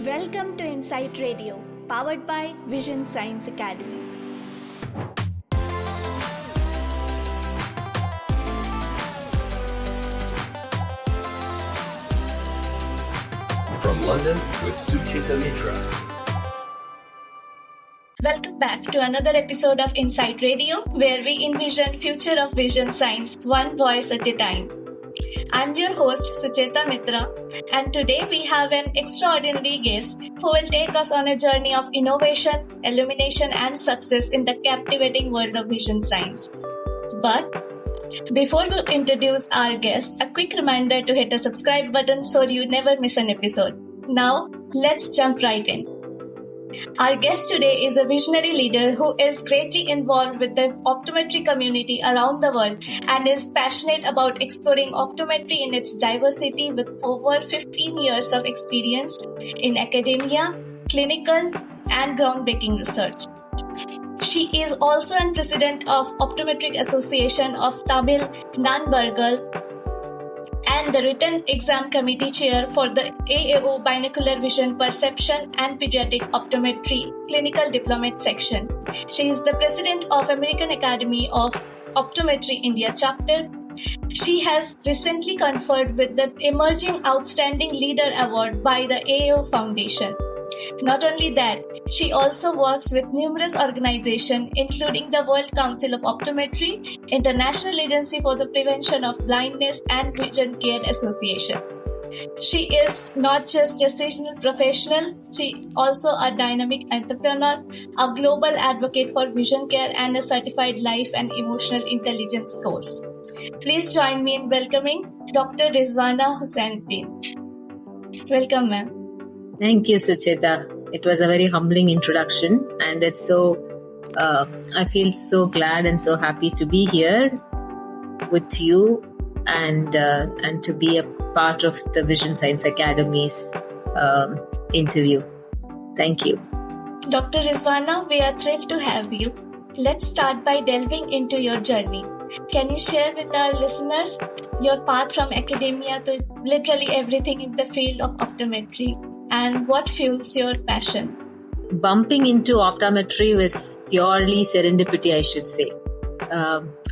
Welcome to Insight Radio, powered by Vision Science Academy. From London with Sucheta Mitra. Welcome back to another episode of Insight Radio, where we envision future of vision science, one voice at a time. I'm your host, Sucheta Mitra, and today we have an extraordinary guest who will take us on a journey of innovation, illumination, and success in the captivating world of vision science. But before we introduce our guest, a quick reminder to hit the subscribe button so you never miss an episode. Now, let's jump right in. Our guest today is a visionary leader who is greatly involved with the optometry community around the world and is passionate about exploring optometry in its diversity with over 15 years of experience in academia, clinical, and groundbreaking research. She is also a president of Optometric Association of Tamil Nanbargal and the written exam committee chair for the AAO Binocular Vision Perception and Pediatric Optometry Clinical Diplomate section. She is the president of American Academy of Optometry India chapter. She has recently conferred with the Emerging Outstanding Leader Award by the AAO Foundation. Not only that, she also works with numerous organizations including the World Council of Optometry, International Agency for the Prevention of Blindness and Vision Care Association. She is not just a seasonal professional, she is also a dynamic entrepreneur, a global advocate for vision care and a certified life and emotional intelligence course. Please join me in welcoming Dr. Rizwana Hussaindeen. Welcome, ma'am. Thank you, Sucheta. It was a very humbling introduction, and it's I feel so glad and so happy to be here with you and to be a part of the Vision Science Academy's interview. Thank you. Dr. Rizwana, we are thrilled to have you. Let's start by delving into your journey. Can you share with our listeners your path from academia to literally everything in the field of optometry? And what fuels your passion? Bumping into optometry was purely serendipity, I should say.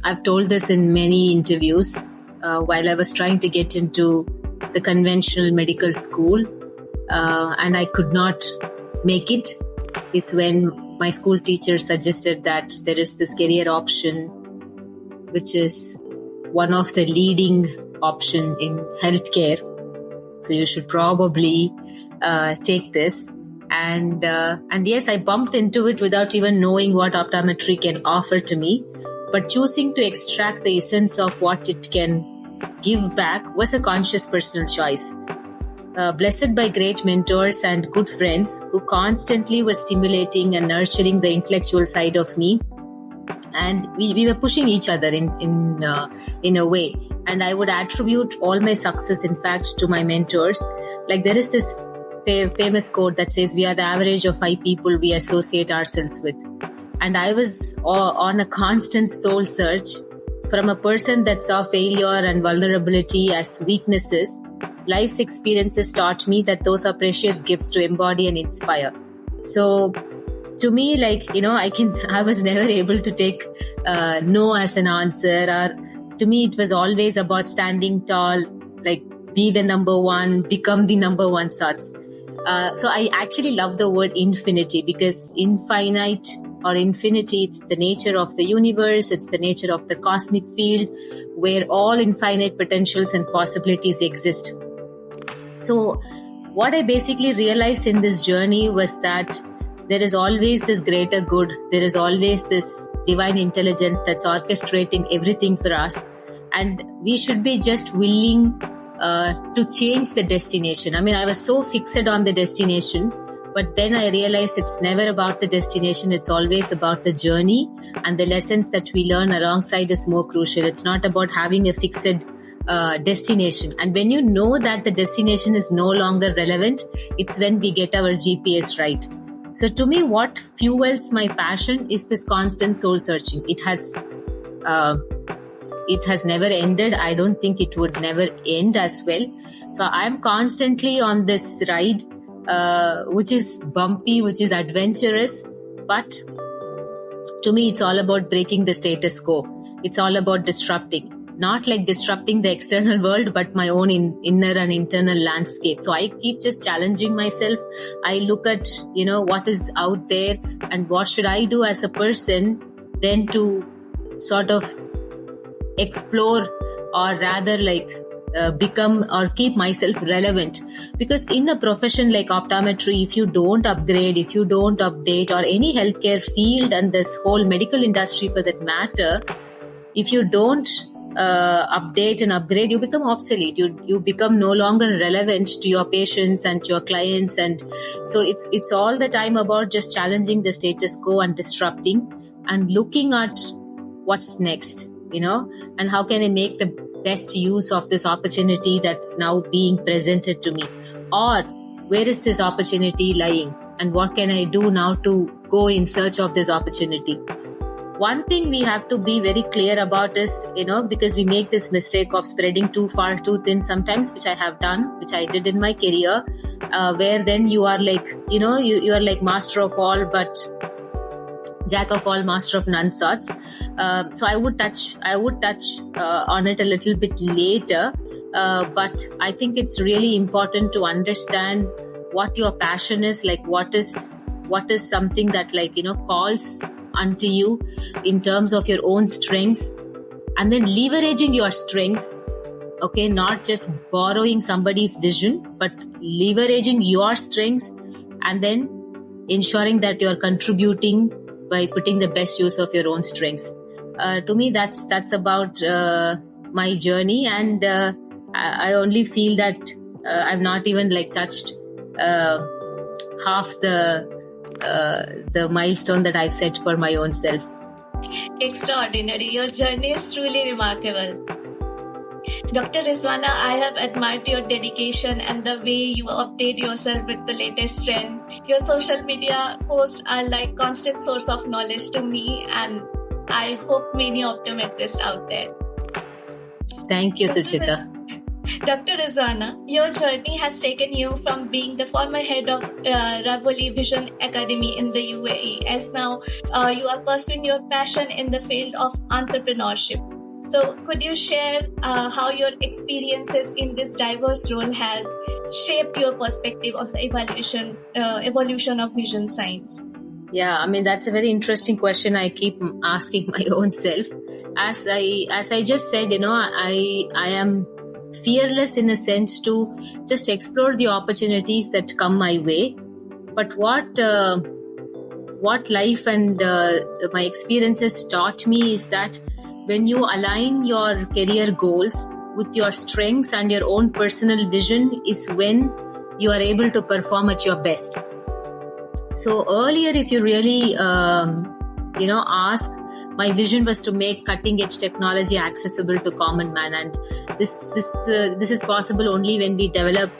I've told this in many interviews. While I was trying to get into the conventional medical school and I could not make it, is when my school teacher suggested that there is this career option, which is one of the leading option in healthcare. So you should probably take this, and yes, I bumped into it without even knowing what optometry can offer to me, but choosing to extract the essence of what it can give back was a conscious personal choice. Blessed by great mentors and good friends who constantly were stimulating and nurturing the intellectual side of me, and we were pushing each other in a way, and I would attribute all my success, in fact, to my mentors. Like there is this famous quote that says, we are the average of 5 people we associate ourselves with. And I was on a constant soul search. From a person that saw failure and vulnerability as weaknesses, life's experiences taught me that those are precious gifts to embody and inspire. So to me, I was never able to take no as an answer, or to me it was always about standing tall, like be the number one, become the number one sorts. So I actually love the word infinity, because infinite or infinity, it's the nature of the universe, it's the nature of the cosmic field where all infinite potentials and possibilities exist. So what I basically realized in this journey was that there is always this greater good, there is always this divine intelligence that's orchestrating everything for us, and we should be just willing to change the destination. I mean, I was so fixed on the destination, but then I realized it's never about the destination. It's always about the journey, and the lessons that we learn alongside is more crucial. It's not about having a fixed destination. And when you know that the destination is no longer relevant, it's when we get our GPS right. So to me, what fuels my passion is this constant soul searching. It has never ended. I don't think it would never end as well. So I'm constantly on this ride which is bumpy, which is adventurous. But to me, it's all about breaking the status quo. It's all about disrupting. Not like disrupting the external world, but my own inner and internal landscape. So I keep just challenging myself. I look at, what is out there and what should I do as a person then to sort of explore, or rather become or keep myself relevant. Because in a profession like optometry, if you don't upgrade, if you don't update, or any healthcare field and this whole medical industry for that matter, if you don't update and upgrade, you become obsolete. You become no longer relevant to your patients and to your clients. And so it's all the time about just challenging the status quo and disrupting and looking at what's next, and how can I make the best use of this opportunity that's now being presented to me, or where is this opportunity lying and what can I do now to go in search of this opportunity. One thing we have to be very clear about is, because we make this mistake of spreading too far, too thin sometimes, which I have done, which I did in my career, where then you are like, you are like master of all, but jack of all, master of none sorts. So I would touch on it a little bit later. But I think it's really important to understand what your passion is, like what is something that calls unto you in terms of your own strengths, and then leveraging your strengths. Okay, not just borrowing somebody's vision, but leveraging your strengths and then ensuring that you're contributing by putting the best use of your own strengths. To me, that's about my journey, and I only feel that I've not even touched half the milestone that I've set for my own self. Extraordinary. Your journey is truly remarkable. Dr. Rizwana, I have admired your dedication and the way you update yourself with the latest trend. Your social media posts are like constant source of knowledge to me, and I hope many optometrists out there. Thank you, Suchita. Dr. Rizwana, your journey has taken you from being the former head of Ravoli Vision Academy in the UAE, as now you are pursuing your passion in the field of entrepreneurship. So could you share how your experiences in this diverse role has shaped your perspective on the evolution of vision science? Yeah, that's a very interesting question I keep asking my own self. As I just said, I am fearless in a sense to just explore the opportunities that come my way. But what life and my experiences taught me is that when you align your career goals with your strengths and your own personal vision is when you are able to perform at your best. So earlier, if you really, ask, my vision was to make cutting-edge technology accessible to common man, and this is possible only when we develop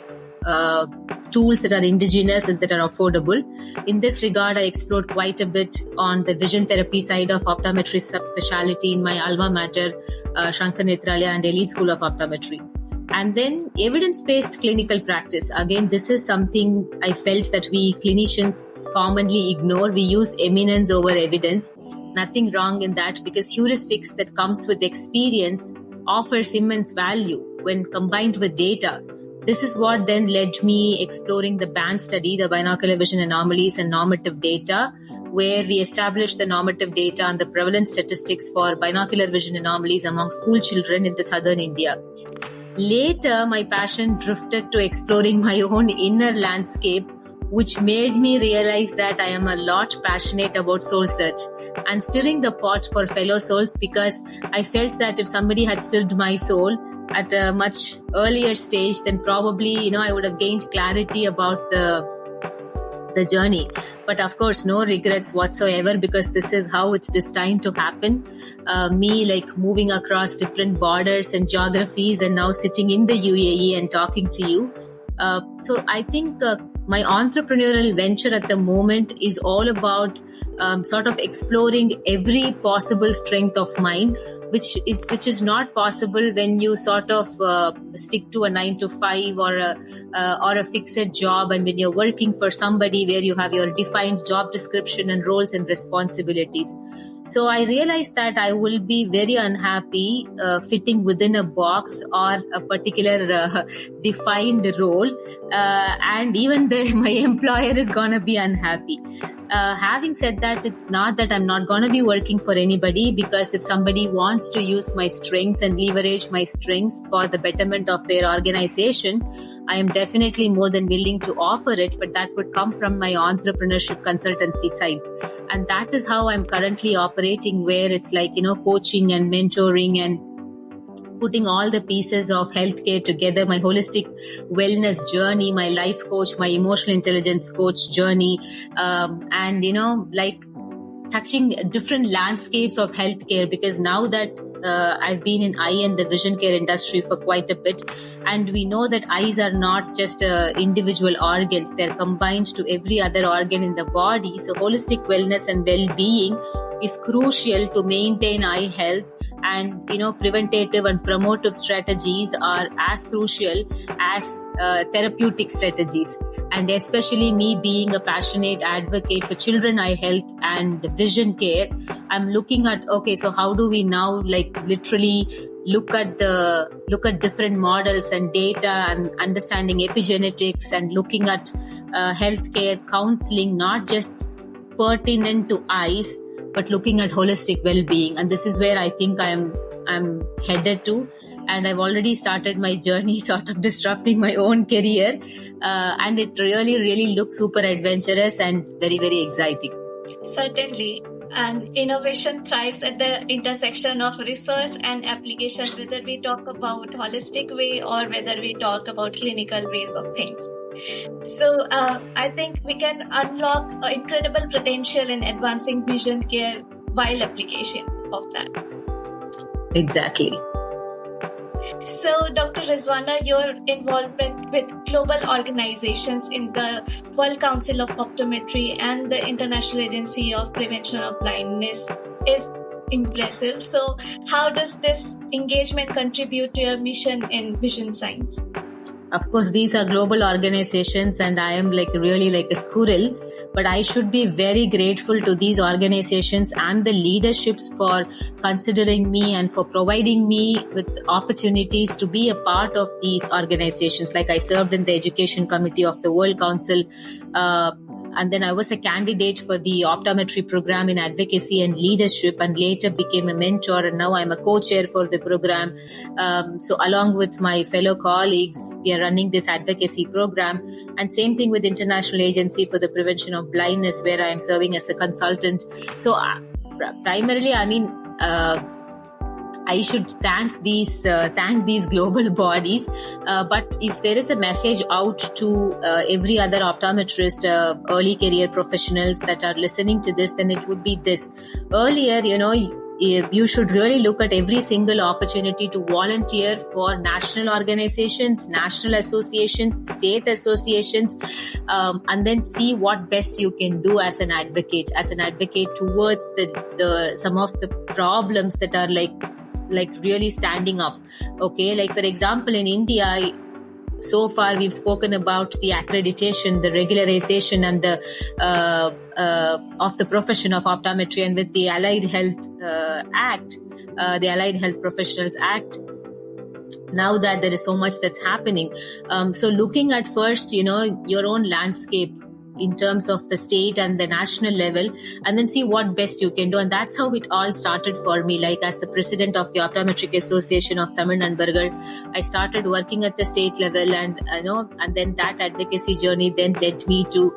tools that are indigenous and that are affordable. In this regard, I explored quite a bit on the vision therapy side of optometry subspecialty in my alma mater, Shankar Nethralaya and Elite School of Optometry. And then evidence-based clinical practice. Again, this is something I felt that we clinicians commonly ignore. We use eminence over evidence. Nothing wrong in that, because heuristics that comes with experience offers immense value when combined with data. This is what then led me exploring the BAN study, the binocular vision anomalies and normative data, where we established the normative data and the prevalence statistics for binocular vision anomalies among school children in the southern India. Later, my passion drifted to exploring my own inner landscape, which made me realize that I am a lot passionate about soul search and stirring the pot for fellow souls, because I felt that if somebody had stirred my soul at a much earlier stage, then probably, I would have gained clarity about the journey. But of course, no regrets whatsoever, because this is how it's destined to happen. Me moving across different borders and geographies and now sitting in the UAE and talking to you. So I think my entrepreneurial venture at the moment is all about sort of exploring every possible strength of mine, which is not possible when you sort of stick to a 9 to 5 or a fixed job, and when you're working for somebody where you have your defined job description and roles and responsibilities. So I realized that I will be very unhappy fitting within a box or a particular defined role, and even my employer is gonna be unhappy. Having said that, it's not that I'm not gonna be working for anybody, because if somebody wants to use my strengths and leverage my strengths for the betterment of their organization, I am definitely more than willing to offer it, but that would come from my entrepreneurship consultancy side. And that is how I'm currently operating, where it's like, coaching and mentoring and putting all the pieces of healthcare together, my holistic wellness journey, my life coach, my emotional intelligence coach journey, and, touching different landscapes of healthcare, because now that I've been in eye and the vision care industry for quite a bit, and we know that eyes are not just individual organs, they're combined to every other organ in the body. So holistic wellness and well-being is crucial to maintain eye health, and preventative and promotive strategies are as crucial as therapeutic strategies. And especially me being a passionate advocate for children eye health and vision care, I'm looking at, okay, so how do we now literally look at different models and data and understanding epigenetics and looking at healthcare counseling, not just pertinent to eyes, but looking at holistic well-being. And this is where I think I'm headed to. And I've already started my journey sort of disrupting my own career. And it really, really looks super adventurous and very, very exciting. Certainly. And innovation thrives at the intersection of research and application, whether we talk about holistic way or whether we talk about clinical ways of things. So I think we can unlock incredible potential in advancing vision care while application of that. Exactly. So, Dr. Rizwana, your involvement with global organizations in the World Council of Optometry and the International Agency of Prevention of Blindness is impressive. So, how does this engagement contribute to your mission in vision science? Of course, these are global organizations, and I am really like a squirrel, but I should be very grateful to these organizations and the leaderships for considering me and for providing me with opportunities to be a part of these organizations. Like I served in the education committee of the World Council, and then I was a candidate for the optometry program in advocacy and leadership, and later became a mentor, and now I'm a co-chair for the program. So along with my fellow colleagues, we are running this advocacy program, and same thing with International Agency for the Prevention of Blindness, where I am serving as a consultant. So primarily, I should thank these global bodies. But if there is a message out to every other optometrist, early career professionals that are listening to this, then it would be this. Earlier, you should really look at every single opportunity to volunteer for national organizations, national associations, state associations, and then see what best you can do as an advocate towards the some of the problems that are like really standing up. Okay, like for example, in India, so far we've spoken about the accreditation, the regularization, and the of the profession of optometry, and with the Allied Health Act, the Allied Health Professionals Act. Now that there is so much that's happening, so looking at first, your own landscape in terms of the state and the national level, and then see what best you can do. And that's how it all started for me. Like as the president of the Optometric Association of Tamil Nanbargal, I started working at the state level, and and then that advocacy journey then led me to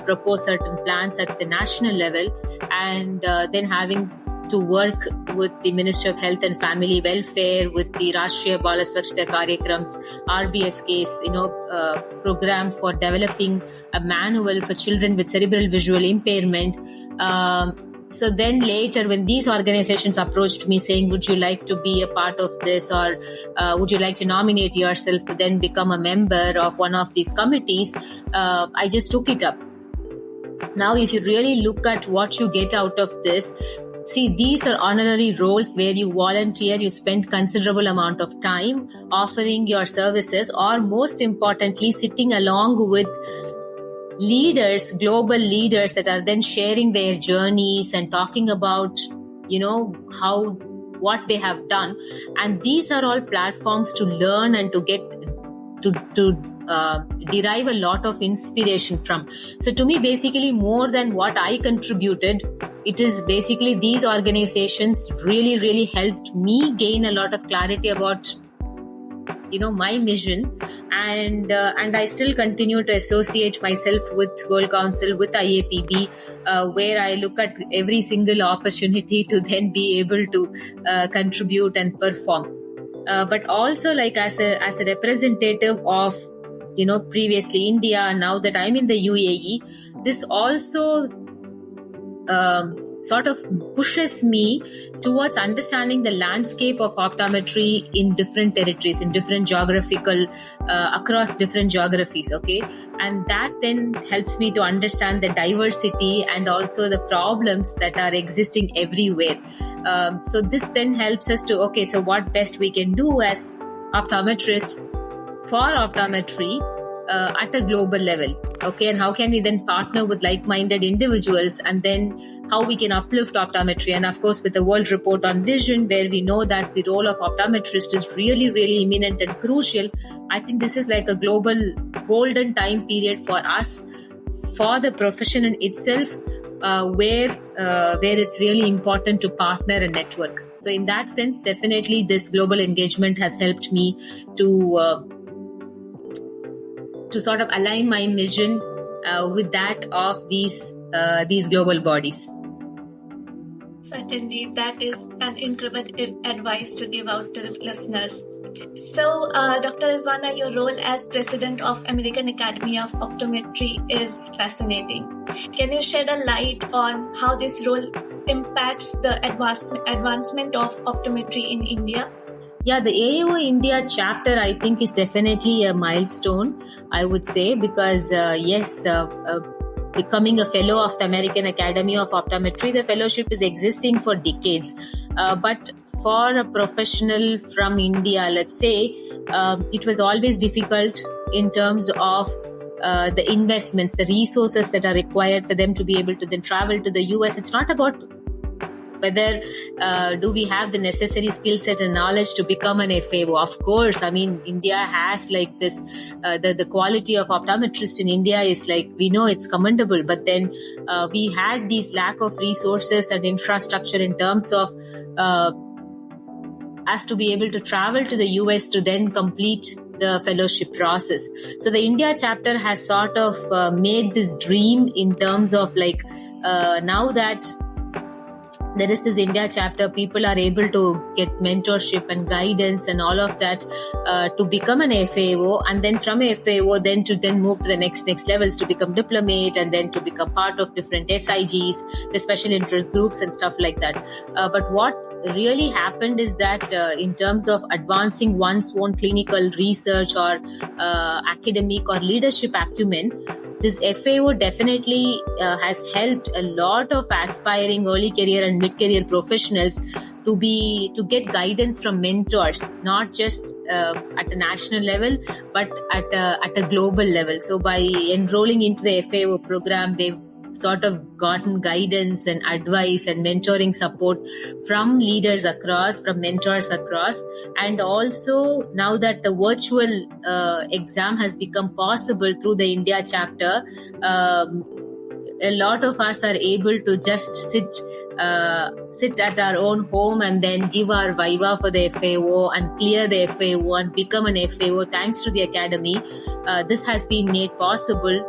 propose certain plans at the national level, and then having to work with the Ministry of Health and Family Welfare, with the Rashtriya Bala Swachhta Karyakrams, RBSK's, program for developing a manual for children with cerebral visual impairment. So then later, when these organizations approached me saying, would you like to be a part of this, or would you like to nominate yourself to then become a member of one of these committees, I just took it up. Now, if you really look at what you get out of this, see, these are honorary roles where you volunteer, you spend considerable amount of time offering your services, or most importantly, sitting along with leaders, global leaders that are then sharing their journeys and talking about, what they have done. And these are all platforms to learn and to get to derive a lot of inspiration from. So to me, basically, more than what I contributed, it is basically these organizations really, really helped me gain a lot of clarity about my mission, and I still continue to associate myself with World Council, with IAPB, where I look at every single opportunity to then be able to contribute and perform. But also, like as a representative of previously India, now that I'm in the UAE, this also sort of pushes me towards understanding the landscape of optometry in different territories, in different geographical, across different geographies, okay? And that then helps me to understand the diversity and also the problems that are existing everywhere. So this then helps us to, okay, so what best we can do as optometrists for optometry at a global level, okay, and how can we then partner with like-minded individuals, and then how we can uplift optometry. And of course, with the World Report on Vision, where we know that the role of optometrist is really, really imminent and crucial, I think this is like a global golden time period for us, for the profession in itself, where it's really important to partner and network. So in that sense, definitely this global engagement has helped me to sort of align my mission with that of these global bodies. Certainly, that is an incredible advice to give out to the listeners. So, Dr. Rizwana, your role as president of American Academy of Optometry is fascinating. Can you shed a light on how this role impacts the advancement of optometry in India? Yeah, the AAO India chapter, I think, is definitely a milestone, I would say, because becoming a fellow of the American Academy of Optometry, the fellowship is existing for decades. But for a professional from India, let's say, it was always difficult in terms of the investments, the resources that are required for them to be able to then travel to the US. It's not about whether do we have the necessary skill set and knowledge to become an FAO. Of course, I mean, India has like this, the quality of optometrist in India is like, we know it's commendable, but then we had these lack of resources and infrastructure in terms of us to be able to travel to the US to then complete the fellowship process. So the India chapter has sort of made this dream in terms of like, now that there is this India chapter, people are able to get mentorship and guidance and all of that to become an FAO, and then from a FAO then to then move to the next levels to become diplomate, and then to become part of different SIGs, the special interest groups and stuff like that. But what really happened is that in terms of advancing one's own clinical research or academic or leadership acumen, this FAO definitely has helped a lot of aspiring early career and mid-career professionals to get guidance from mentors, not just at a national level, but at a global level. So by enrolling into the FAO program, they've sort of gotten guidance and advice and mentoring support from leaders across, from mentors across. And also now that the virtual exam has become possible through the India chapter, a lot of us are able to just sit at our own home and then give our viva for the FAO and clear the FAO and become an FAO thanks to the academy. This has been made possible,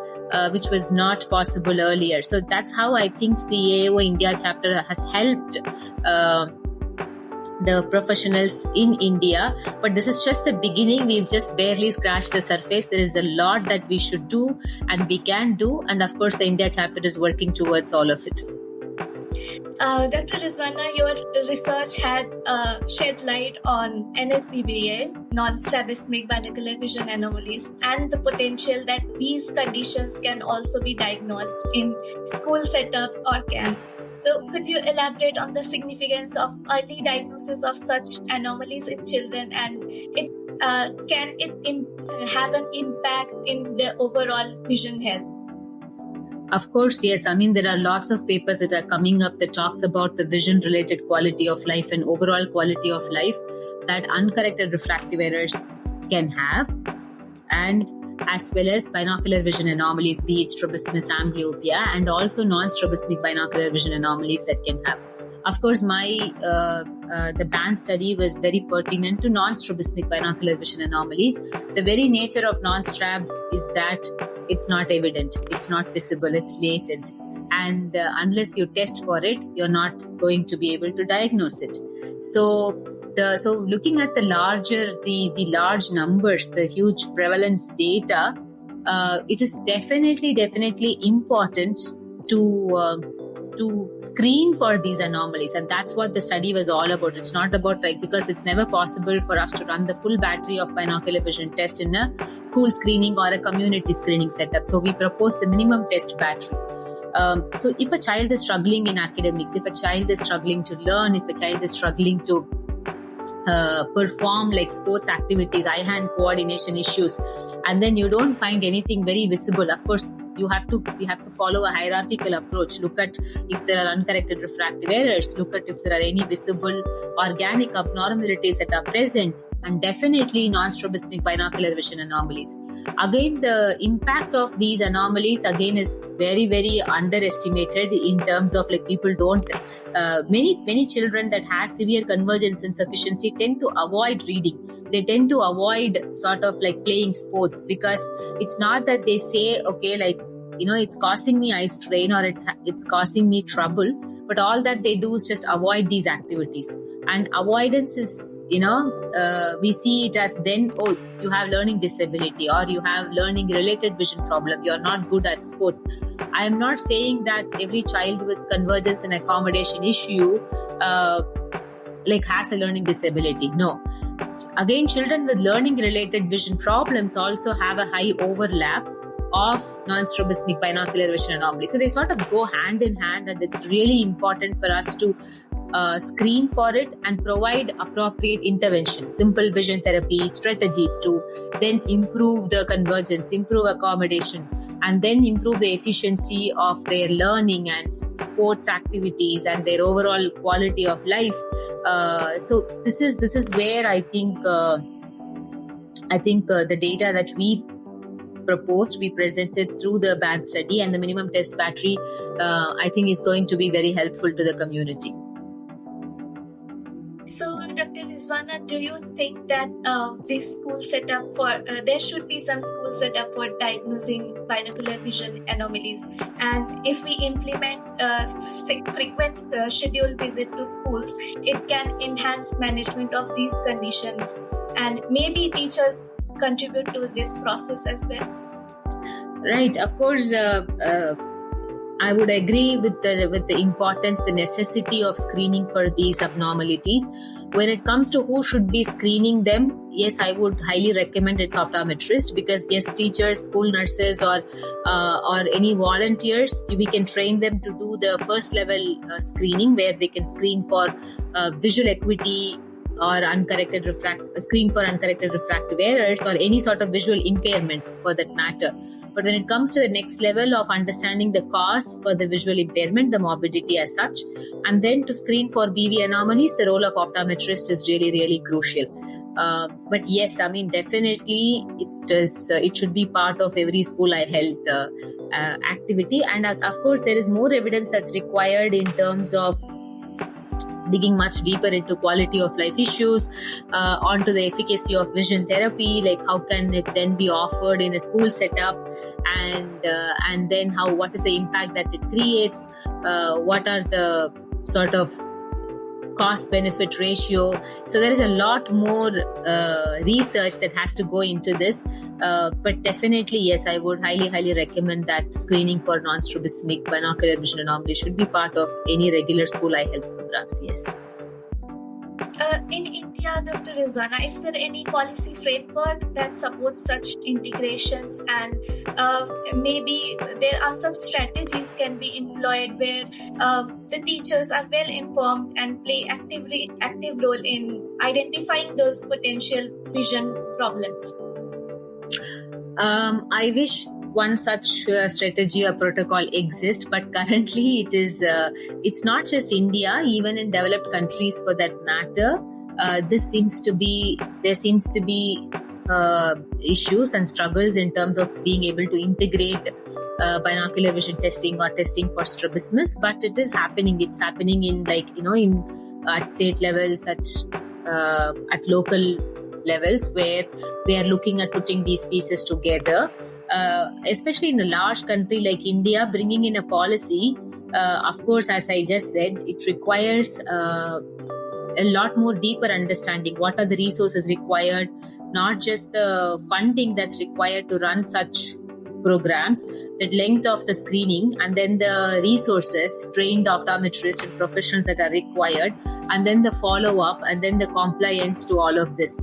which was not possible earlier. So that's how I think the AAO India chapter has helped the professionals in India. But this is just the beginning. We've just barely scratched the surface. There is a lot that we should do and we can do. And of course, the India chapter is working towards all of it. Dr. Rizwana, your research had shed light on NSBVA, non-strabismic binocular vision anomalies, and the potential that these conditions can also be diagnosed in school setups or camps. So, could you elaborate on the significance of early diagnosis of such anomalies in children, and can it have an impact in the overall vision health? Of course, yes. I mean, there are lots of papers that are coming up that talks about the vision-related quality of life and overall quality of life that uncorrected refractive errors can have, and as well as binocular vision anomalies, be it strabismus, amblyopia, and also non-strabismic binocular vision anomalies that can have. Of course, the band study was very pertinent to non-strabismic binocular vision anomalies. The very nature of non-strab is that it's not evident, it's not visible, it's latent. And unless you test for it, you're not going to be able to diagnose it. So looking at the large numbers, the huge prevalence data, it is definitely important to screen for these anomalies, and that's what the study was all about. It's not about because it's never possible for us to run the full battery of binocular vision test in a school screening or a community screening setup. So we proposed the minimum test battery. So if a child is struggling in academics, if a child is struggling to learn, if a child is struggling to perform like sports activities, eye-hand coordination issues, and then you don't find anything very visible, of course we have to follow a hierarchical approach. Look at if there are uncorrected refractive errors, look at if there are any visible organic abnormalities that are present, and definitely non-strabismic binocular vision anomalies. Again, the impact of these anomalies is very underestimated in terms of people don't many children that have severe convergence insufficiency tend to avoid reading. They tend to avoid sort of playing sports, because it's not that they say, okay, it's causing me eye strain or it's causing me trouble, but all that they do is just avoid these activities. And avoidance is, we see it as then, oh, you have learning disability or you have learning related vision problem, you're not good at sports. I am not saying that every child with convergence and accommodation issue has a learning disability. No. Again, children with learning related vision problems also have a high overlap of non-strabismic binocular vision anomalies. So they sort of go hand in hand, and it's really important for us to screen for it and provide appropriate interventions, simple vision therapy strategies to then improve the convergence, improve accommodation, and then improve the efficiency of their learning and sports activities and their overall quality of life. So this is where I think the data that we presented through the band study and the minimum test battery, I think is going to be very helpful to the community. So, Dr. Rizwana, do you think that this school setup there should be some school setup for diagnosing binocular vision anomalies? And if we implement frequent scheduled visit to schools, it can enhance management of these conditions, and maybe teachers contribute to this process as well. Right. Of course, I would agree with the importance, the necessity of screening for these abnormalities. When it comes to who should be screening them, yes, I would highly recommend it's optometrist, because yes, teachers, school nurses, or any volunteers, we can train them to do the first level screening, where they can screen for visual acuity or screen for uncorrected refractive errors or any sort of visual impairment for that matter. But when it comes to the next level of understanding the cause for the visual impairment, the morbidity as such, and then to screen for BV anomalies, the role of optometrist is really crucial. But yes, I mean, definitely it should be part of every school eye health activity. And of course, there is more evidence that's required in terms of digging much deeper into quality of life issues, onto the efficacy of vision therapy, like how can it then be offered in a school setup, and then what is the impact that it creates, what are the sort of cost-benefit ratio. So there is a lot more research that has to go into this. But definitely, yes, I would highly recommend that screening for non-strabismic binocular vision anomaly should be part of any regular school eye health programs. Yes. In India, Dr. Rizwana, is there any policy framework that supports such integrations, and maybe there are some strategies can be employed where the teachers are well informed and play active role in identifying those potential vision problems? I wish one such strategy or protocol exists, but currently it's not just India, even in developed countries for that matter. There seems to be issues and struggles in terms of being able to integrate binocular vision testing or testing for strabismus, but it is happening. It's happening in at state levels, at local levels, where they are looking at putting these pieces together. Especially in a large country like India, bringing in a policy, of course, as I just said, it requires a lot more deeper understanding. What are the resources required? Not just the funding that's required to run such programs, the length of the screening, and then the resources, trained optometrists and professionals that are required, and then the follow-up, and then the compliance to all of this.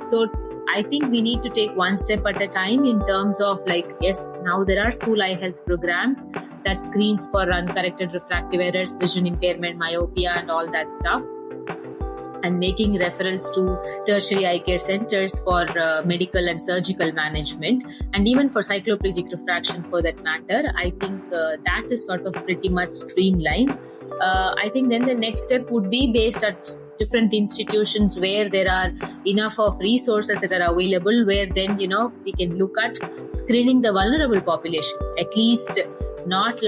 So I think we need to take one step at a time in terms of yes, now there are school eye health programs that screens for uncorrected refractive errors, vision impairment, myopia, and all that stuff, and making referrals to tertiary eye care centers for medical and surgical management, and even for cycloplegic refraction for that matter. I think that is sort of pretty much streamlined. I think then the next step would be based at different institutions where there are enough of resources that are available, where then we can look at screening the vulnerable population, at least. Not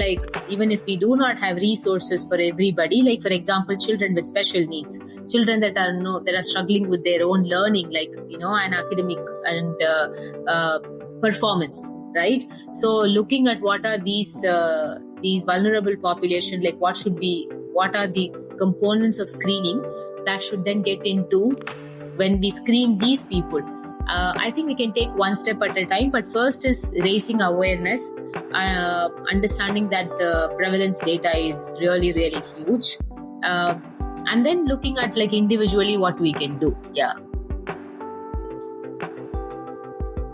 even if we do not have resources for everybody, for example, children with special needs, children that are struggling with their own learning, and academic and performance, right? So looking at what are these vulnerable population, what are the components of screening that should then get into when we screen these people. I think we can take one step at a time, but first is raising awareness, understanding that the prevalence data is really huge, and then looking at individually what we can do. Yeah.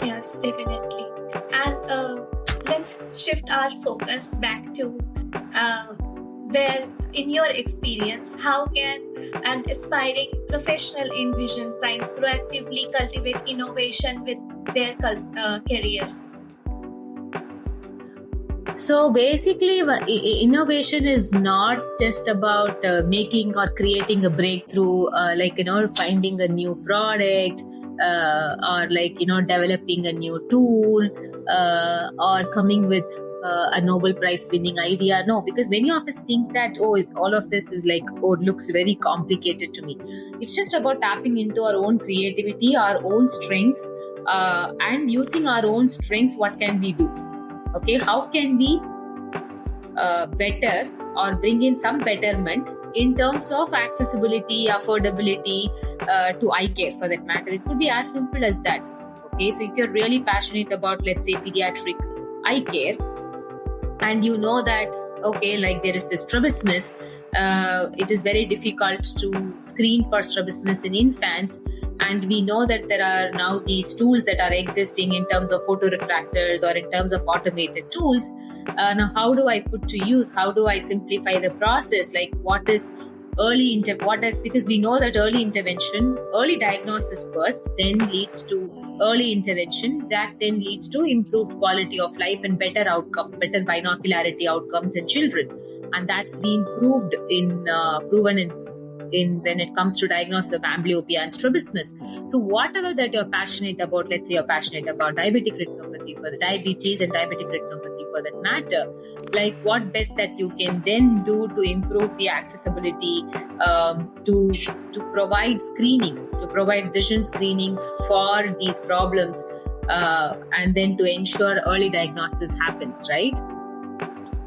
Yes, definitely. And let's shift our focus back to where, in your experience, how can an aspiring professional in vision science proactively cultivate innovation with their careers? So basically, innovation is not just about making or creating a breakthrough, finding a new product, or developing a new tool, or coming with a Nobel Prize winning idea. No, because many of us think that, all of this is it looks very complicated to me. It's just about tapping into our own creativity, our own strengths, and using our own strengths. What can we do? Okay, how can we better or bring in some betterment in terms of accessibility, affordability to eye care for that matter? It could be as simple as that. Okay, so if you're really passionate about, let's say, pediatric eye care, and that, there is this strabismus, it is very difficult to screen for strabismus in infants, and we know that there are now these tools that are existing in terms of photorefractors or in terms of automated tools. Now, how do I put to use? How do I simplify the process? What is because we know that early diagnosis first, then leads to early intervention, that then leads to improved quality of life and better outcomes, better binocularity outcomes in children, and that's been proven in when it comes to diagnosis of amblyopia and strabismus. So whatever that you're passionate about, let's say you're passionate about diabetic retinopathy for the diabetes and diabetic retinopathy for that matter, what best that you can then do to improve the accessibility, to provide screening, to provide vision screening for these problems, and then to ensure early diagnosis happens, right?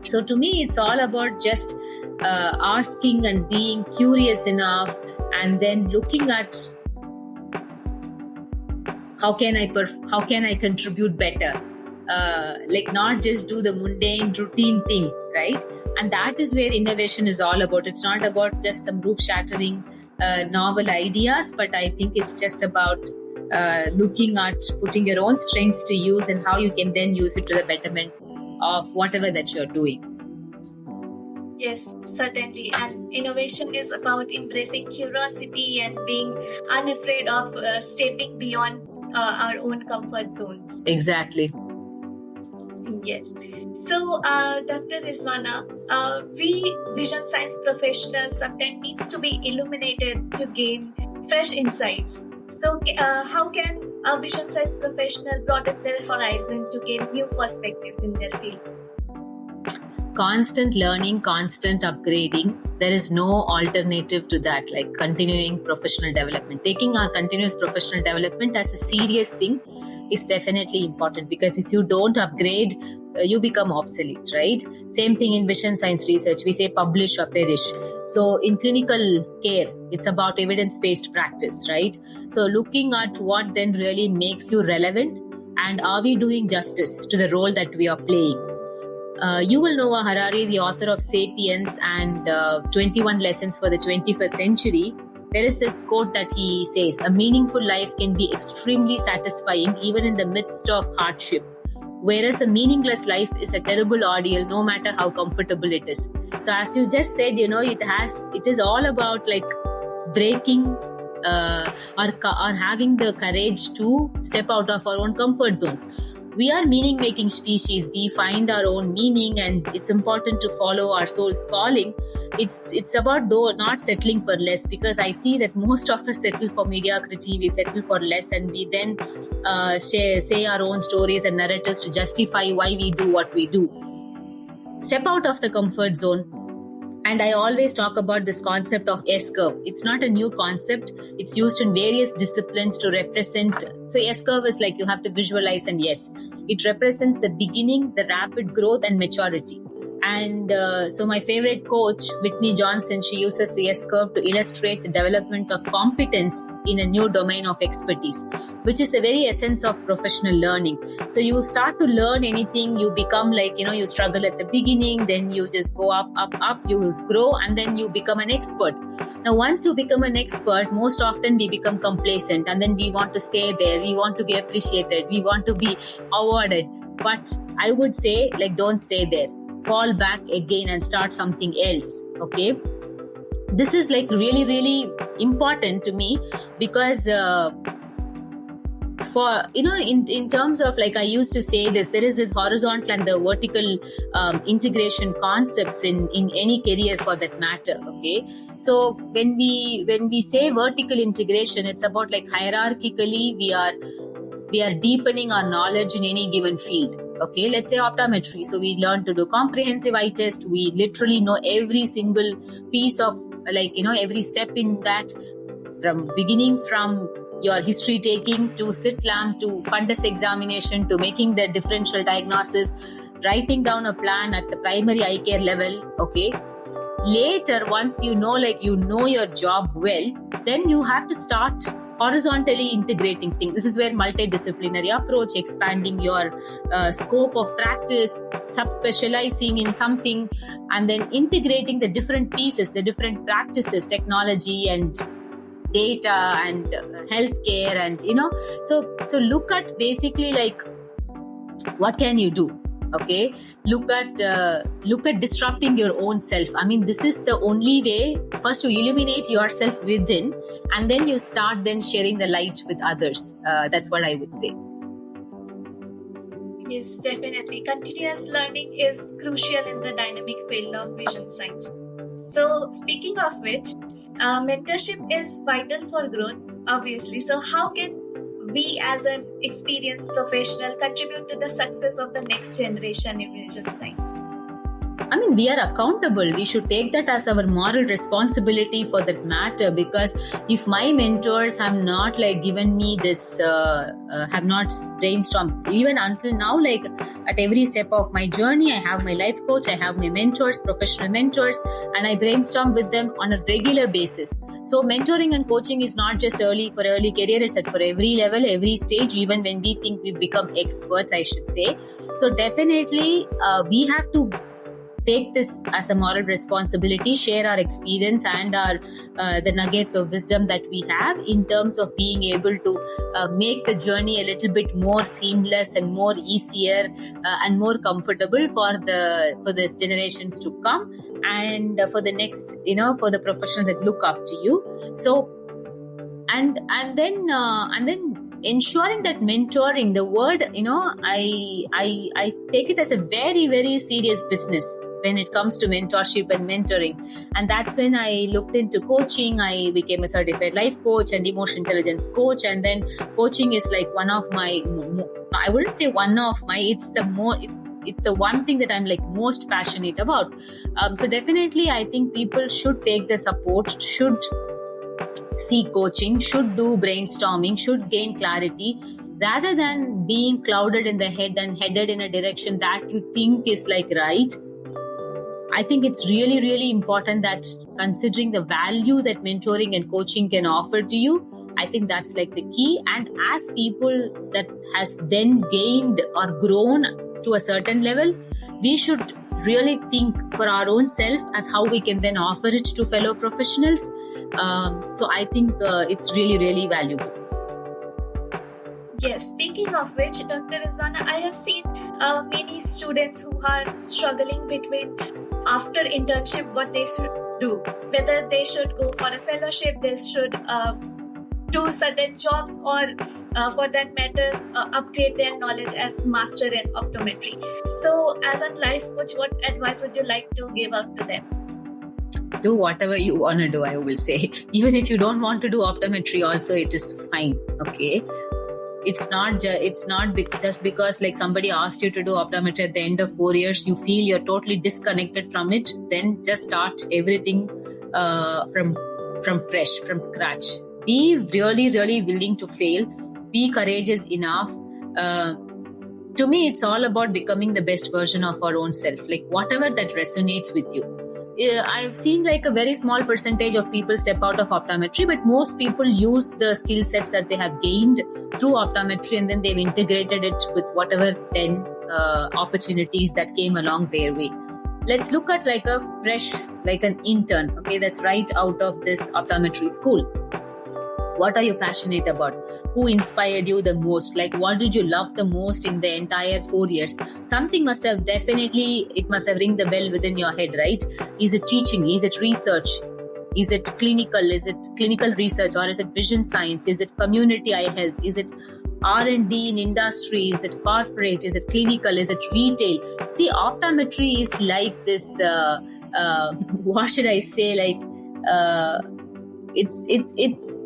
So to me, it's all about just asking and being curious enough, and then looking at how can I contribute better, like not just do the mundane routine thing, right? And that is where innovation is all about. It's not about just some roof shattering novel ideas, but I think it's just about looking at putting your own strengths to use and how you can then use it to the betterment of whatever that you're doing. Yes, certainly. And innovation is about embracing curiosity and being unafraid of stepping beyond our own comfort zones. Exactly. Yes. So, Dr. Rizwana, we vision science professionals sometimes needs to be illuminated to gain fresh insights. So, how can a vision science professional broaden their horizon to gain new perspectives in their field? Constant learning, constant upgrading. There is no alternative to that, like continuing professional development. Taking our continuous professional development as a serious thing is definitely important, because if you don't upgrade, you become obsolete, right? Same thing in vision science research. We say publish or perish. So in clinical care, it's about evidence-based practice, right? So looking at what then really makes you relevant, and are we doing justice to the role that we are playing? You will know Harari, the author of Sapiens and 21 Lessons for the 21st Century. There is this quote that he says, "A meaningful life can be extremely satisfying even in the midst of hardship, whereas a meaningless life is a terrible ordeal no matter how comfortable it is." So as you just said, it is all about like breaking or having the courage to step out of our own comfort zones. We are meaning-making species. We find our own meaning, and it's important to follow our soul's calling. It's about not settling for less, because I see that most of us settle for mediocrity. We settle for less, and we then say our own stories and narratives to justify why we do what we do. Step out of the comfort zone. And I always talk about this concept of S-curve. It's not a new concept. It's used in various disciplines to represent. So S-curve is like you have to visualize, and yes, it represents the beginning, the rapid growth and maturity. And so my favorite coach, Whitney Johnson, she uses the S-curve to illustrate the development of competence in a new domain of expertise, which is the very essence of professional learning. So you start to learn anything, you become like, you struggle at the beginning, then you just go up, you grow, and then you become an expert. Now, once you become an expert, most often we become complacent, and then we want to stay there, we want to be appreciated, we want to be awarded. But I would say, like, don't stay there. Fall back again and start something else. Okay, this is like really, really important to me, because for in terms of, like I used to say this, there is this horizontal and the vertical integration concepts in any career for that matter. Okay, so when we say vertical integration, it's about like hierarchically we are deepening our knowledge in any given field. Okay, let's say optometry. So we learn to do comprehensive eye test. We literally know every single piece of, like, every step in that, from beginning from your history taking to slit lamp to fundus examination to making the differential diagnosis, writing down a plan at the primary eye care level. Okay, later, once you know your job well, then you have to start horizontally integrating things. This is where multidisciplinary approach, expanding your scope of practice, subspecializing in something, and then integrating the different pieces, the different practices, technology and data and healthcare, and so look at basically like what can you do. Okay, look at disrupting your own self. I mean, this is the only way. First, you illuminate yourself within, and then you start then sharing the light with others. That's what I would say. Yes, definitely. Continuous learning is crucial in the dynamic field of vision science. So, speaking of which, mentorship is vital for growth, obviously. So, how can we as an experienced professional contribute to the success of the next generation in vision science? we are accountable. We should take that as our moral responsibility for that matter, because if my mentors have not given me this, have not brainstormed, even until now, at every step of my journey, I have my life coach, I have my mentors, professional mentors, and I brainstorm with them on a regular basis. So mentoring and coaching is not just for early career, it's for every level, every stage, even when we think we've become experts, I should say. So definitely we have to take this as a moral responsibility, share our experience and our the nuggets of wisdom that we have in terms of being able to make the journey a little bit more seamless and more easier and more comfortable for the generations to come, and for the next, for the professionals that look up to you. So and then ensuring that mentoring, the word, I take it as a very, very serious business when it comes to mentorship and mentoring. And that's when I looked into coaching. I became a certified life coach and emotional intelligence coach. And then coaching is one of my, I wouldn't say one of my, it's the one thing that I'm most passionate about. So definitely I think people should take the support, should seek coaching, should do brainstorming, should gain clarity, rather than being clouded in the head and headed in a direction that you think is right. I think it's really, really important that, considering the value that mentoring and coaching can offer to you, I think that's the key. And as people that has then gained or grown to a certain level, we should really think for our own self as how we can then offer it to fellow professionals. So I think it's really, really valuable. Yes, speaking of which, Dr. Rizwana, I have seen many students who are struggling between after internship what they should do, whether they should go for a fellowship, they should do certain jobs, or for that matter upgrade their knowledge as master in optometry. So as a life coach, what advice would you like to give out to them? Do whatever you want to do, I will say. Even if you don't want to do optometry also, it is fine, okay? It's not just because somebody asked you to do optometry at the end of 4 years, you feel you're totally disconnected from it, then just start everything from fresh, from scratch. Be really, really willing to fail. Be courageous enough. To me, it's all about becoming the best version of our own self, whatever that resonates with you. I've seen a very small percentage of people step out of optometry, but most people use the skill sets that they have gained through optometry, and then they've integrated it with whatever then opportunities that came along their way. Let's look at a fresh, an intern, okay, that's right out of this optometry school. What are you passionate about? Who inspired you the most? What did you love the most in the entire 4 years? Something must have ring the bell within your head, right? Is it teaching? Is it research? Is it clinical? Is it clinical research? Or is it vision science? Is it community eye health? Is it R&D in industry? Is it corporate? Is it clinical? Is it retail? See, optometry is this, what should I say? It's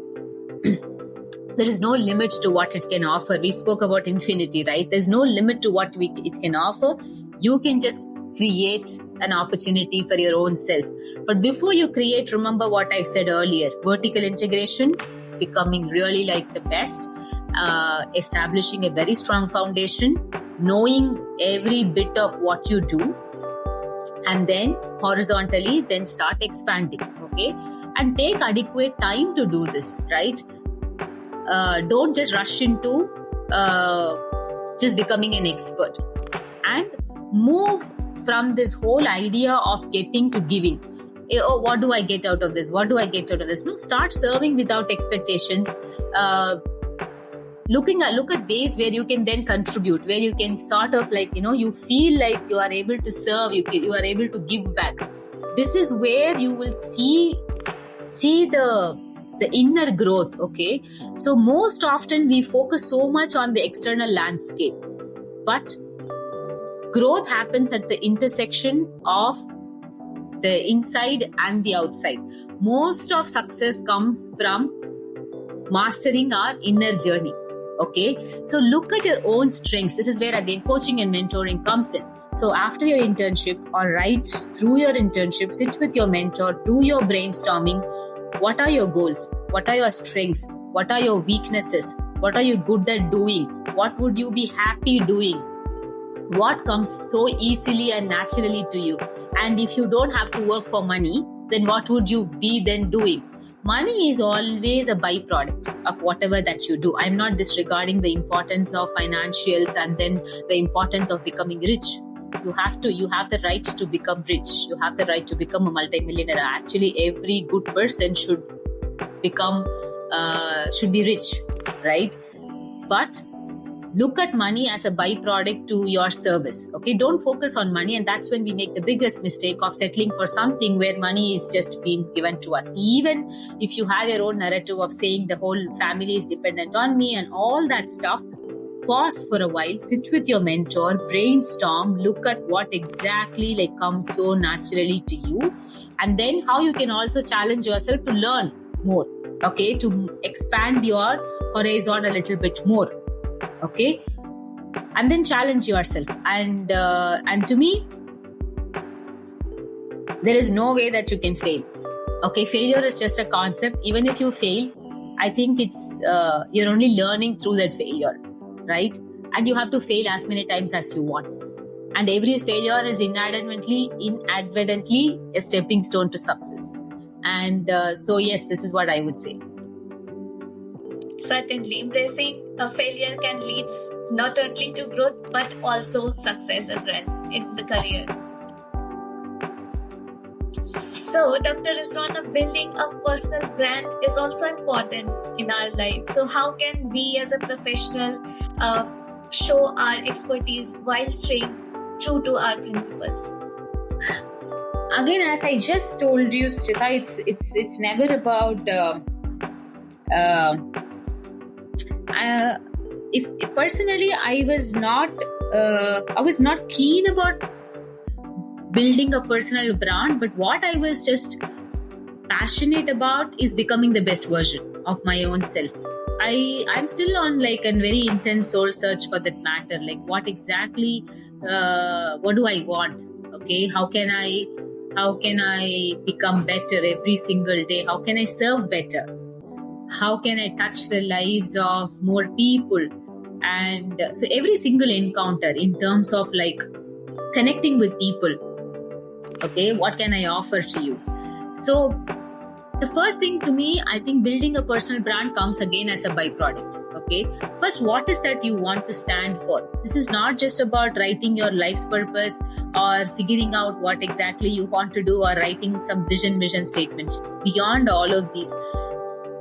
there is no limit to what it can offer. We spoke about infinity, right? There's no limit to what it can offer. You can just create an opportunity for your own self. But before you create, remember what I said earlier: vertical integration, becoming really the best, establishing a very strong foundation, knowing every bit of what you do, and then horizontally, then start expanding, okay? And take adequate time to do this, right? Don't just rush into just becoming an expert, and move from this whole idea of getting to giving. Oh, what do I get out of this? What do I get out of this? No, start serving without expectations. Look at ways where you can then contribute, where you can sort of you feel like you are able to serve, you are able to give back. This is where you will see the inner growth, okay? So most often we focus so much on the external landscape, but growth happens at the intersection of the inside and the outside. Most of success comes from mastering our inner journey, okay? So look at your own strengths. This is where again coaching and mentoring comes in. So after your internship or right through your internship, sit with your mentor, do your brainstorming. What are your goals? What are your strengths? What are your weaknesses? What are you good at doing? What would you be happy doing? What comes so easily and naturally to you? And if you don't have to work for money, then what would you be then doing? Money is always a byproduct of whatever that you do. I'm not disregarding the importance of financials and then the importance of becoming rich. You have the right to become rich. You have the right to become a multimillionaire. Actually, every good person should be rich, right? But look at money as a byproduct to your service. Okay, don't focus on money, and that's when we make the biggest mistake of settling for something where money is just being given to us. Even if you have your own narrative of saying the whole family is dependent on me and all that stuff, pause for a while, sit with your mentor, brainstorm, look at what exactly comes so naturally to you, and then how you can also challenge yourself to learn more, okay, to expand your horizon a little bit more, okay, and then challenge yourself. And to me, there is no way that you can fail. Okay, failure is just a concept. Even if you fail, I think it's you're only learning through that failure, right? And you have to fail as many times as you want. And every failure is inadvertently a stepping stone to success. And so yes, this is what I would say. Certainly, embracing a failure can lead not only to growth but also success as well in the career. So, Dr. Rizwana, building a personal brand is also important in our life. So, how can we as a professional show our expertise while staying true to our principles? Again, as I just told you, Suchita, it's never about if personally I was not keen about building a personal brand, but what I was just passionate about is becoming the best version of my own self. I'm still on a very intense soul search for that matter. What exactly what do I want? Okay, how can I become better every single day? How can I serve better? How can I touch the lives of more people? And so every single encounter in terms of connecting with people, okay, what can I offer to you? So the first thing to me, I think building a personal brand comes again as a byproduct. Okay, first, what is that you want to stand for? This is not just about writing your life's purpose or figuring out what exactly you want to do or writing some vision statements. It's beyond all of these.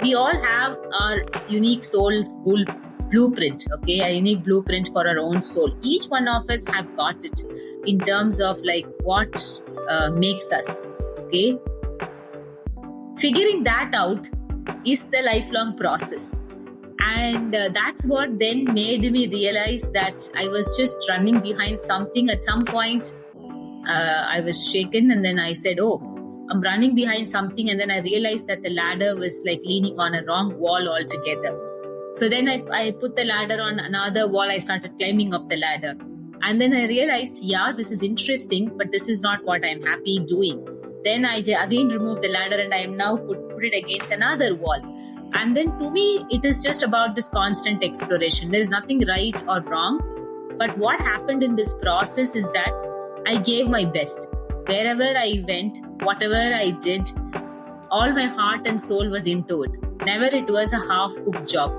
We all have our unique soul's blueprint, okay, a unique blueprint for our own soul. Each one of us have got it in terms of what makes us, okay. Figuring that out is the lifelong process. And that's what then made me realize that I was just running behind something. At some point, I was shaken, and then I said, oh, I'm running behind something. And then I realized that the ladder was leaning on a wrong wall altogether. So then I put the ladder on another wall. I started climbing up the ladder. And then I realized, yeah, this is interesting, but this is not what I'm happy doing. Then I again removed the ladder and I am now put it against another wall. And then to me, it is just about this constant exploration. There is nothing right or wrong. But what happened in this process is that I gave my best. Wherever I went, whatever I did, all my heart and soul was into it. Never it was a half-cooked job.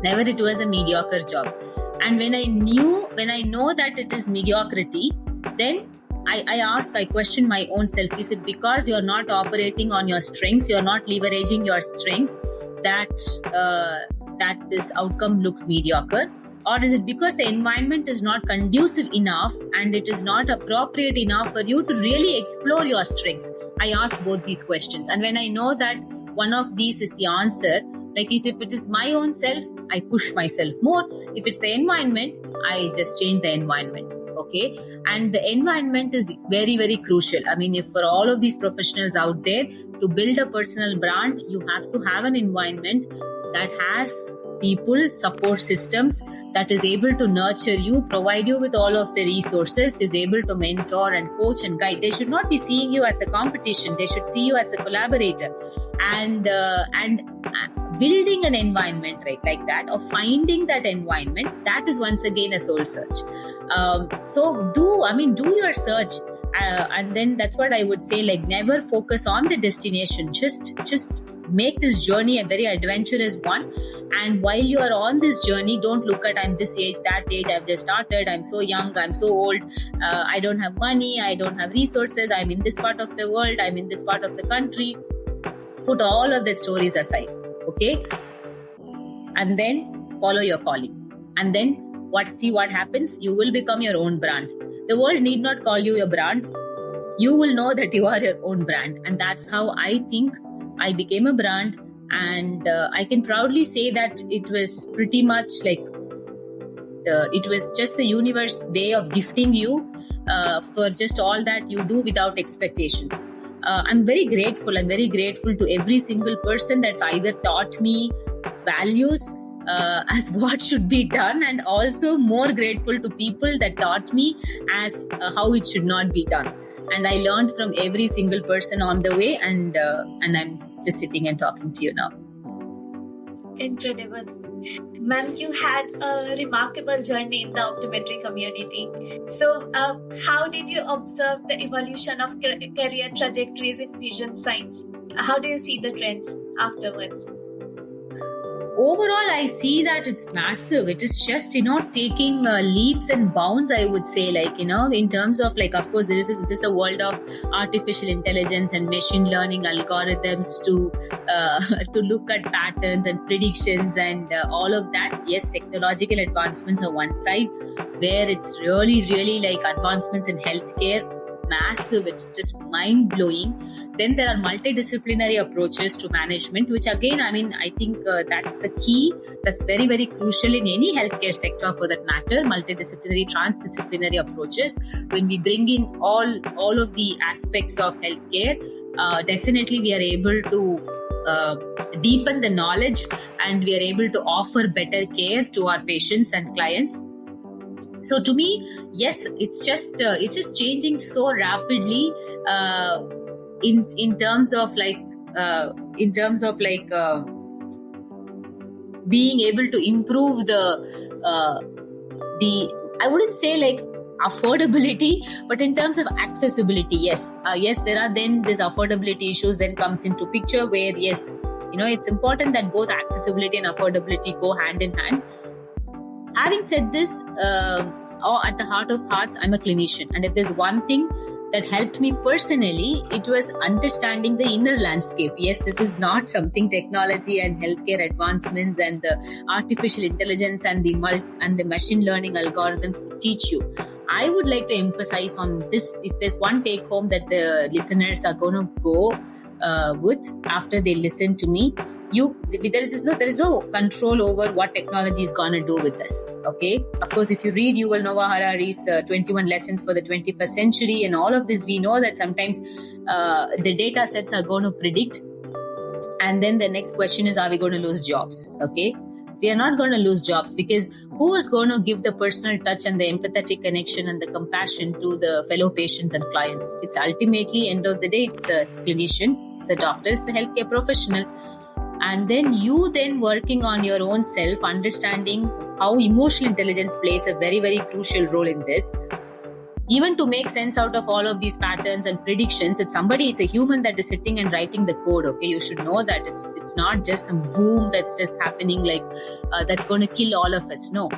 Never it was a mediocre job. And when I know that it is mediocrity, then I question my own self. Is it because you're not operating on your strengths, you're not leveraging your strengths, that this outcome looks mediocre? Or is it because the environment is not conducive enough and it is not appropriate enough for you to really explore your strengths? I ask both these questions. And when I know that one of these is the answer, if it is my own self, I push myself more. If it's the environment, I just change the environment. Okay. And the environment is very, very crucial. I mean, if for all of these professionals out there, to build a personal brand, you have to have an environment that has people, support systems that is able to nurture you, provide you with all of the resources, is able to mentor and coach and guide. They should not be seeing you as a competition. They should see you as a collaborator. And building an environment like that, or finding that environment, that is once again a soul search. So do your search. And then that's what I would say, like, never focus on the destination. Just make this journey a very adventurous one. And while you are on this journey, don't look at, I'm this age, that age, I've just started, I'm so young, I'm so old, I don't have money, I don't have resources, I'm in this part of the world, I'm in this part of the country. Put all of that stories aside, okay? And then follow your calling. And then see what happens. You will become your own brand. The world need not call you a brand. You will know that you are your own brand. And that's how I think I became a brand. And I can proudly say that it was pretty much like, it was just the universe way of gifting you for just all that you do without expectations. I'm very grateful. I'm very grateful to every single person that's either taught me values as what should be done, and also more grateful to people that taught me as how it should not be done. And I learned from every single person on the way, and I'm just sitting and talking to you now. Incredible. Ma'am, you had a remarkable journey in the optometry community. So, how did you observe the evolution of career trajectories in vision science? How do you see the trends afterwards? Overall, I see that it's massive. It is just, taking leaps and bounds, I would say, in terms of, of course, this is the world of artificial intelligence and machine learning algorithms to look at patterns and predictions and all of that. Yes, technological advancements are one side, where it's really, really advancements in healthcare. Massive, it's just mind-blowing. Then there are multidisciplinary approaches to management, which again, I think that's the key. That's very, very crucial in any healthcare sector for that matter. Multidisciplinary, transdisciplinary approaches. When we bring in all of the aspects of healthcare, definitely we are able to deepen the knowledge, and we are able to offer better care to our patients and clients. So to me, yes, it's just changing so rapidly in terms of being able to improve the I wouldn't say affordability, but in terms of accessibility, yes, there are then these affordability issues then comes into picture, where yes, it's important that both accessibility and affordability go hand in hand. Having said this, at the heart of hearts, I'm a clinician. And if there's one thing that helped me personally, it was understanding the inner landscape. Yes, this is not something technology and healthcare advancements and the artificial intelligence and the machine learning algorithms would teach you. I would like to emphasize on this. If there's one take home that the listeners are going to go with after they listen to me, there is no control over what technology is going to do with us. Okay, of course, if you read Yuval Noah Harari's 21 Lessons for the 21st Century and all of this, we know that sometimes the data sets are going to predict, and then the next question is, are we going to lose jobs? Okay, we are not going to lose jobs, because who is going to give the personal touch and the empathetic connection and the compassion to the fellow patients and clients? It's ultimately, end of the day, it's the clinician, it's the doctor, it's the healthcare professional. And then you working on your own self, understanding how emotional intelligence plays a very, very crucial role in this. Even to make sense out of all of these patterns and predictions, it's a human that is sitting and writing the code. Okay, you should know that it's not just some boom that's just happening that's going to kill all of us. No,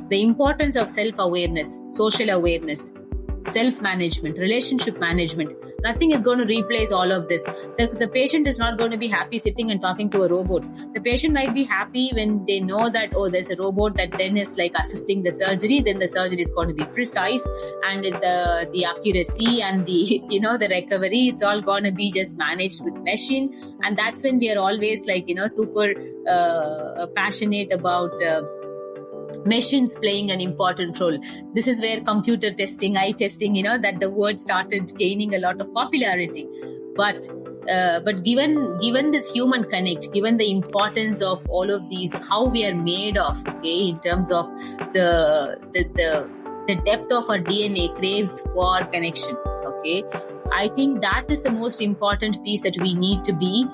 the importance of self-awareness, social awareness, self-management, relationship management. Nothing is going to replace all of this. The patient is not going to be happy sitting and talking to a robot. The patient might be happy when they know that, there's a robot that then is assisting the surgery. Then the surgery is going to be precise, and the accuracy and the the recovery, it's all going to be just managed with machine. And that's when we are always super passionate about machines playing an important role. This is where computer testing, eye testing, that the word started gaining a lot of popularity. But But given this human connect, given the importance of all of these, how we are made of, okay, in terms of the depth of our DNA craves for connection, okay, I think that is the most important piece that we need to be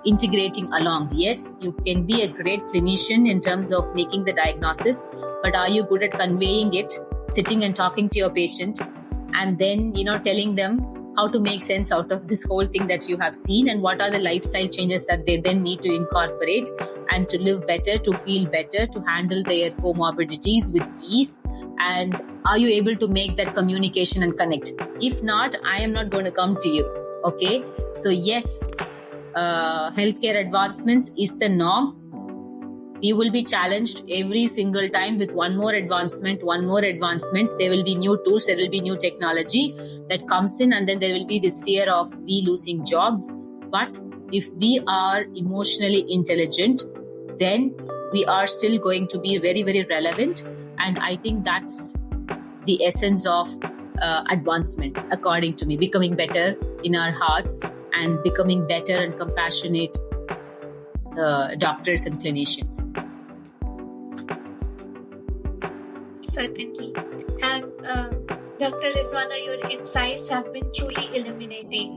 integrating along. Yes, you can be a great clinician in terms of making the diagnosis, but are you good at conveying it, sitting and talking to your patient, and then telling them how to make sense out of this whole thing that you have seen, and what are the lifestyle changes that they then need to incorporate and to live better, to feel better, to handle their comorbidities with ease. And are you able to make that communication and connect? If not, I am not going to come to you. Okay, so yes, healthcare advancements is the norm. We will be challenged every single time with one more advancement. There will be new tools, there will be new technology that comes in, and then there will be this fear of we losing jobs. But if we are emotionally intelligent, then we are still going to be very, very relevant. And I think that's the essence of advancement, according to me, becoming better in our hearts and becoming better and compassionate doctors and clinicians. Certainly. And Dr. Rizwana, your insights have been truly illuminating.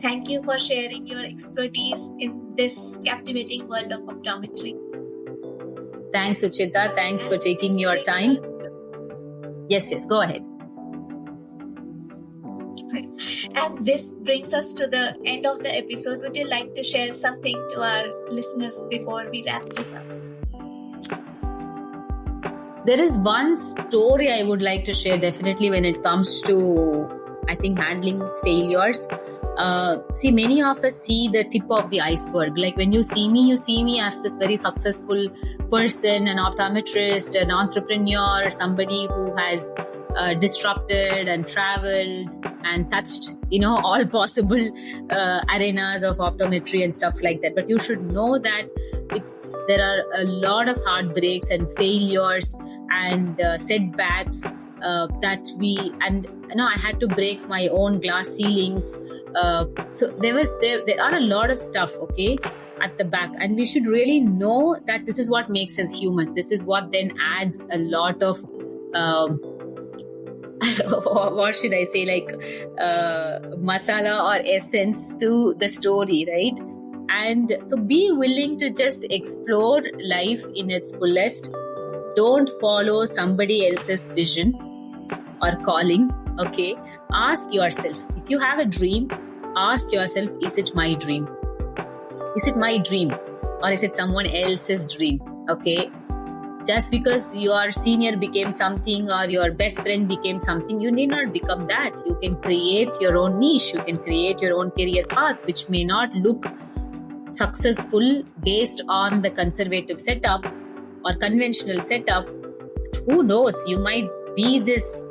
Thank you for sharing your expertise in this captivating world of optometry. Thanks, Sucheta. Thanks for taking your time. Yes, go ahead. And this brings us to the end of the episode. Would you like to share something to our listeners before we wrap this up? There is one story I would like to share definitely when it comes to, I think, handling failures. See, many of us see the tip of the iceberg. Like when you see me as this very successful person, an optometrist, an entrepreneur, somebody who has disrupted and traveled and touched, all possible arenas of optometry and stuff like that. But you should know that there are a lot of heartbreaks and failures and setbacks I had to break my own glass ceilings. So there are a lot of stuff, okay, at the back, and we should really know that this is what makes us human. This is what then adds a lot of what should I say, like masala or essence to the story, right? And so be willing to just explore life in its fullest. Don't follow somebody else's vision or calling, okay? Ask yourself, if you have a dream, ask yourself, is it my dream? Is it my dream or is it someone else's dream, okay? Just because your senior became something or your best friend became something, you need not become that. You can create your own niche. You can create your own career path, which may not look successful based on the conservative setup or conventional setup. Who knows? You might be this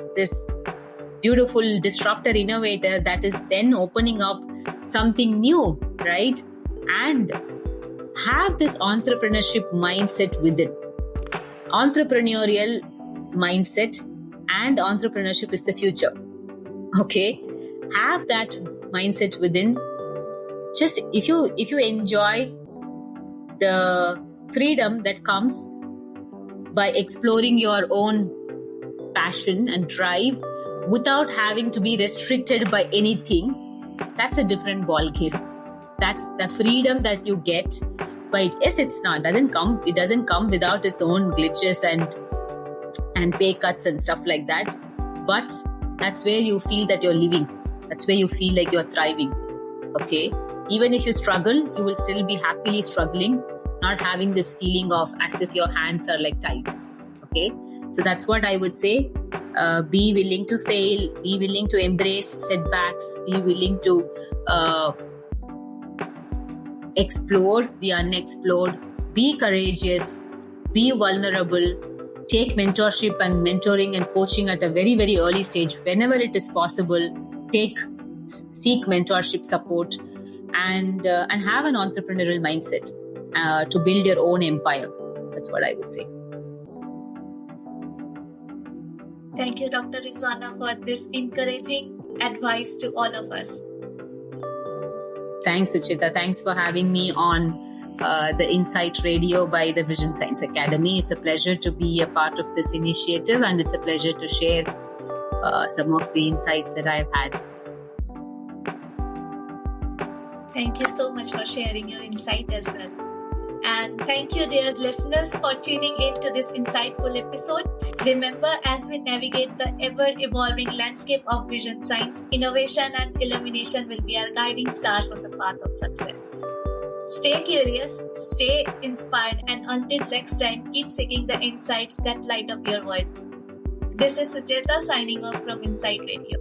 beautiful disruptor innovator that is then opening up something new, right? And have this entrepreneurship mindset within. Entrepreneurial mindset and entrepreneurship is the future. Okay, have that mindset within. Just if you enjoy the freedom that comes by exploring your own passion and drive without having to be restricted by anything, that's a different ball game. That's the freedom that you get. But yes, it doesn't come without its own glitches and pay cuts and stuff like that. But that's where you feel that you're living. That's where you feel like you're thriving. Okay. Even if you struggle, you will still be happily struggling, not having this feeling of as if your hands are like tight. Okay. So that's what I would say. Be willing to fail. Be willing to embrace setbacks. Be willing to explore the unexplored, be courageous, be vulnerable, take mentorship and mentoring and coaching at a very, very early stage. Whenever it is possible, seek mentorship support and have an entrepreneurial mindset to build your own empire. That's what I would say. Thank you, Dr. Rizwana, for this encouraging advice to all of us. Thanks, Suchita. Thanks for having me on the Insight Radio by the Vision Science Academy. It's a pleasure to be a part of this initiative, and it's a pleasure to share some of the insights that I've had. Thank you so much for sharing your insight as well. And thank you, dear listeners, for tuning in to this insightful episode. Remember, as we navigate the ever-evolving landscape of vision science, innovation and illumination will be our guiding stars on the path of success. Stay curious, stay inspired, and until next time, keep seeking the insights that light up your world. This is Sucheta signing off from Insight Radio.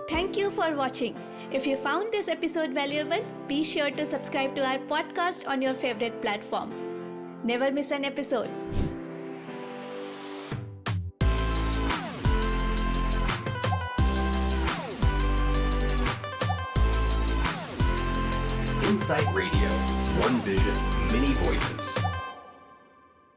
Thank you for watching. If you found this episode valuable, be sure to subscribe to our podcast on your favorite platform. Never miss an episode. Insight Radio. One vision, many voices.